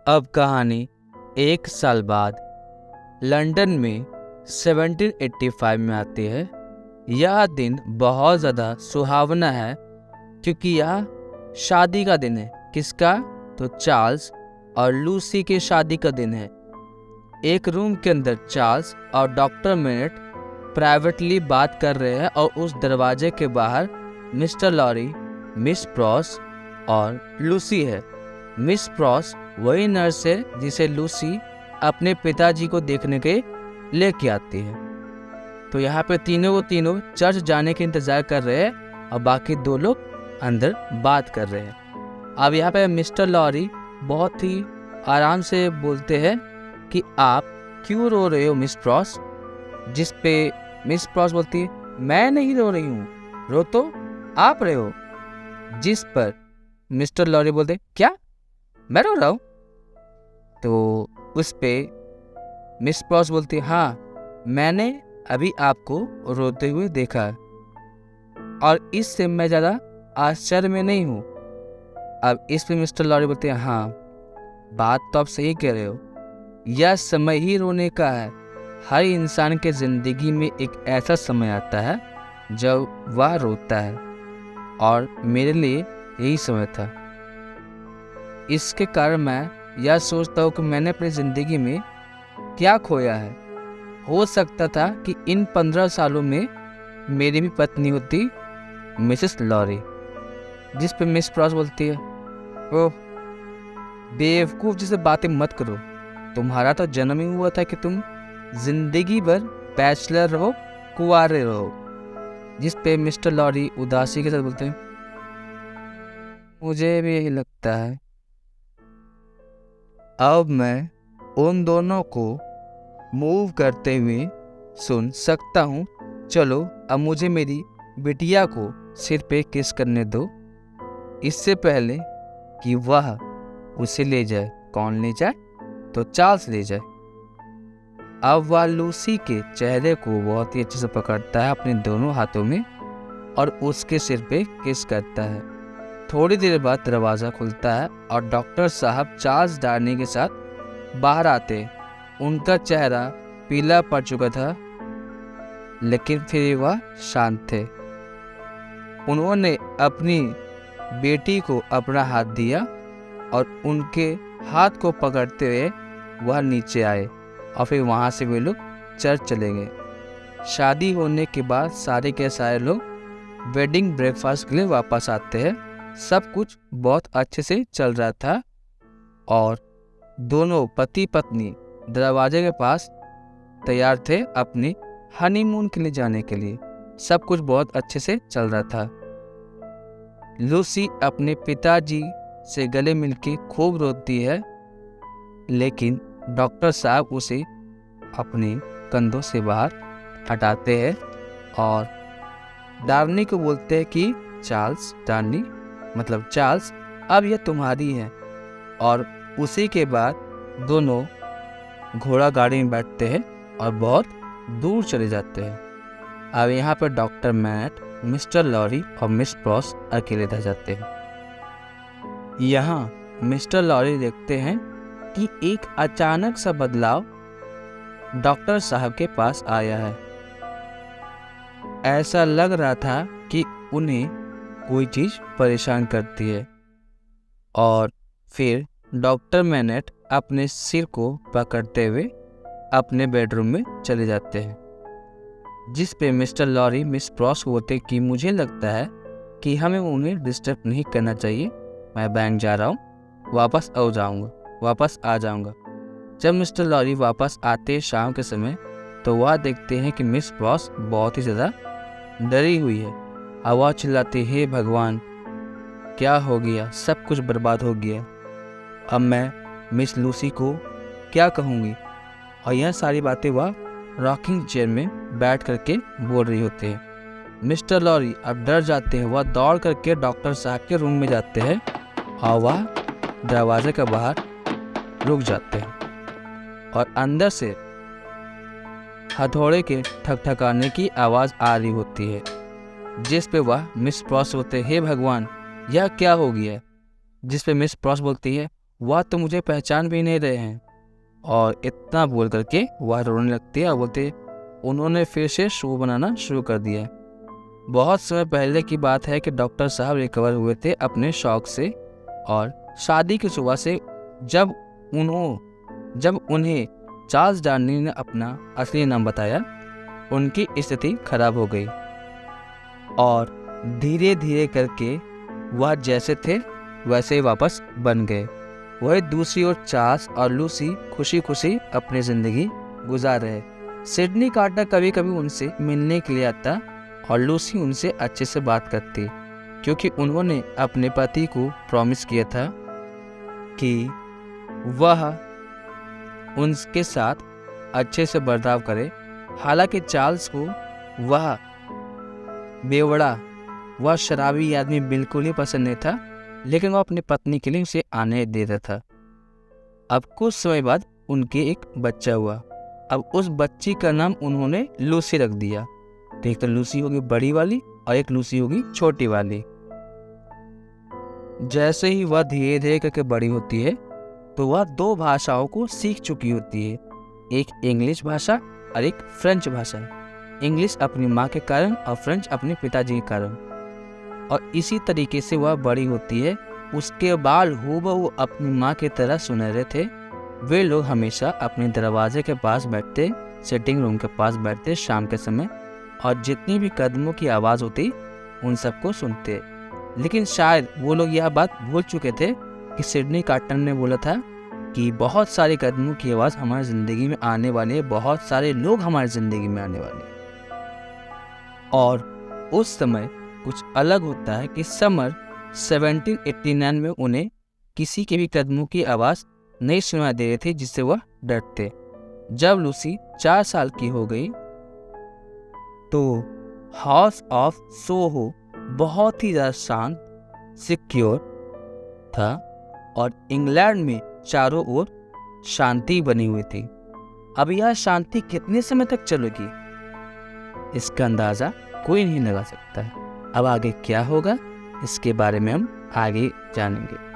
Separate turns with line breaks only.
अब कहानी एक साल बाद लंदन में 1785 में आती है। यह दिन बहुत ज़्यादा सुहावना है क्योंकि यह शादी का दिन है। किसका? तो चार्ल्स और लूसी की शादी का दिन है। एक रूम के अंदर चार्ल्स और डॉक्टर मेनेट प्राइवेटली बात कर रहे हैं और उस दरवाजे के बाहर मिस्टर लॉरी, मिस प्रॉस और लूसी है। मिस प्रॉस वही नर्स है जिसे लूसी अपने पिताजी को देखने के लेके आती है। तो यहाँ पे तीनों चर्च जाने के इंतज़ार कर रहे हैं और बाकी दो लोग अंदर बात कर रहे हैं। अब यहाँ पे मिस्टर लॉरी बहुत ही आराम से बोलते हैं कि आप क्यों रो रहे हो मिस प्रॉस? जिस पे मिस प्रॉस बोलती है, मैं नहीं रो रही हूँ, रो तो आप रहे हो। जिस पर मिस्टर लॉरी बोलते, क्या मैं रो रहा हूँ? तो उस पे मिस प्रॉस बोलती है, हाँ मैंने अभी आपको रोते हुए देखा है और इससे मैं ज़्यादा आश्चर्य में नहीं हूँ। अब इस पे मिस्टर लॉरी बोलते हैं, हाँ बात तो आप सही कह रहे हो, यह समय ही रोने का है। हर इंसान के ज़िंदगी में एक ऐसा समय आता है जब वह रोता है और मेरे लिए यही समय था। इसके कारण मैं यह सोचता हूँ कि मैंने अपनी ज़िंदगी में क्या खोया है। हो सकता था कि इन 15 सालों में मेरी भी पत्नी होती मिसेस लॉरी। जिस पे मिस प्रॉस बोलती है, ओह बेवकूफ़ जैसे बातें मत करो, तुम्हारा तो जन्म ही हुआ था कि तुम जिंदगी भर बैचलर रहो, कुंवारे रहो। जिस पे मिस्टर लॉरी उदासी के साथ बोलते हैं, मुझे भी यही लगता है। अब मैं उन दोनों को मूव करते हुए सुन सकता हूँ। चलो अब मुझे मेरी बिटिया को सिर पे किस करने दो, इससे पहले कि वह उसे ले जाए। कौन ले जाए? तो चार्ल्स ले जाए। अब वह लूसी के चेहरे को बहुत ही अच्छे से पकड़ता है अपने दोनों हाथों में और उसके सिर पे किस करता है। थोड़ी देर बाद दरवाज़ा खुलता है और डॉक्टर साहब चार्ल्स डार्नी के साथ बाहर आते। उनका चेहरा पीला पड़ चुका था लेकिन फिर वह शांत थे। उन्होंने अपनी बेटी को अपना हाथ दिया और उनके हाथ को पकड़ते हुए वह नीचे आए और फिर वहाँ से वे लोग चर्च चले गए। शादी होने के बाद सारे के सारे लोग वेडिंग ब्रेकफास्ट के लिए वापस आते हैं। सब कुछ बहुत अच्छे से चल रहा था और दोनों पति पत्नी दरवाजे के पास तैयार थे अपनी हनीमून के लिए जाने के लिए। सब कुछ बहुत अच्छे से चल रहा था। लूसी अपने पिताजी से गले मिलके खूब रोती है लेकिन डॉक्टर साहब उसे अपने कंधों से बाहर हटाते हैं और डार्नी को बोलते हैं कि चार्ल्स, डार्नी मतलब चार्ल्स, अब यह तुम्हारी है। और उसी के बाद दोनों घोड़ा गाड़ी में बैठते हैं और बहुत दूर चले जाते हैं। अब यहाँ पर डॉक्टर मैट, मिस्टर लॉरी और मिस प्रॉस अकेले रह जाते हैं। यहाँ मिस्टर लॉरी देखते हैं कि एक अचानक सा बदलाव डॉक्टर साहब के पास आया है। ऐसा लग रहा था कि उन्हें कोई चीज़ परेशान करती है। और फिर डॉक्टर मैनेट अपने सिर को पकड़ते हुए अपने बेडरूम में चले जाते हैं। जिस पे मिस्टर लॉरी मिस प्रॉस को बोलते कि मुझे लगता है कि हमें उन्हें डिस्टर्ब नहीं करना चाहिए, मैं बैंक जा रहा हूँ, वापस आ जाऊँगा। जब मिस्टर लॉरी वापस आते शाम के समय तो वह देखते हैं कि मिस प्रॉस बहुत ही ज़्यादा डरी हुई है। आवाज़ चिल्लाती, हे भगवान क्या हो गया, सब कुछ बर्बाद हो गया, अब मैं मिस लूसी को क्या कहूँगी। और यह सारी बातें वह रॉकिंग चेयर में बैठ करके बोल रही होते हैं। मिस्टर लॉरी अब डर जाते हैं। वह दौड़ करके डॉक्टर साहब के रूम में जाते हैं और वह दरवाजे के बाहर रुक जाते हैं और अंदर से हथौड़े के ठकठकाने की आवाज़ आ रही होती है। जिस पे वह मिस प्रॉस बोलते, हे भगवान यह क्या हो गया। जिस पे मिस प्रॉस बोलती है, वह तो मुझे पहचान भी नहीं रहे हैं। और इतना बोल करके वह रोने लगती है और बोलते उन्होंने फिर से शो बनाना शुरू कर दिया। बहुत समय पहले की बात है कि डॉक्टर साहब रिकवर हुए थे अपने शौक से, और शादी की सुबह से जब उन्हें चार्ल्स डार्नी ने अपना असली नाम बताया, उनकी स्थिति खराब हो गई और धीरे धीरे करके वह जैसे थे वैसे ही वापस बन गए। वही दूसरी ओर चार्ल्स और लूसी खुशी खुशी अपनी ज़िंदगी गुजार रहे। सिडनी कार्टर कभी कभी उनसे मिलने के लिए आता और लूसी उनसे अच्छे से बात करती, क्योंकि उन्होंने अपने पति को प्रॉमिस किया था कि वह उनके साथ अच्छे से बर्ताव करे। हालांकि चार्ल्स को वह बेवड़ा, वह शराबी आदमी बिल्कुल ही पसंद नहीं था, लेकिन वह अपनी पत्नी के लिए उसे आने देता था। अब कुछ समय बाद उनके एक बच्चा हुआ। अब उस बच्ची का नाम उन्होंने लूसी रख दिया। तो एक तो लूसी होगी बड़ी वाली और एक लूसी होगी छोटी वाली। जैसे ही वह धीरे धीरे करके बड़ी होती है तो वह 2 भाषाओं को सीख चुकी होती है, एक इंग्लिश भाषा और एक फ्रेंच भाषा। इंग्लिश अपनी माँ के कारण और फ्रेंच अपने पिताजी के कारण। और इसी तरीके से वह बड़ी होती है। उसके बाल हूबहू अपनी माँ की तरह सुनहरे थे। वे लोग हमेशा अपने दरवाजे के पास बैठते, सिटिंग रूम के पास बैठते शाम के समय, और जितनी भी कदमों की आवाज़ होती उन सबको सुनते। लेकिन शायद वो लोग यह बात भूल चुके थे कि सिडनी कार्टर ने बोला था कि बहुत सारे कदमों की आवाज़ हमारी ज़िंदगी में आने वाली है, बहुत सारे लोग हमारी ज़िंदगी में आने वाले हैं। और उस समय कुछ अलग होता है कि समर 1789 में उन्हें किसी के भी कदमों की आवाज़ नहीं सुनाई दे रही थी जिससे वह डरते। जब लूसी 4 साल की हो गई तो हाउस ऑफ सोहो बहुत ही ज़्यादा शांत, सिक्योर था और इंग्लैंड में चारों ओर शांति बनी हुई थी। अब यह शांति कितने समय तक चलेगी इसका अंदाज़ा कोई नहीं लगा सकता है। अब आगे क्या होगा इसके बारे में हम आगे जानेंगे।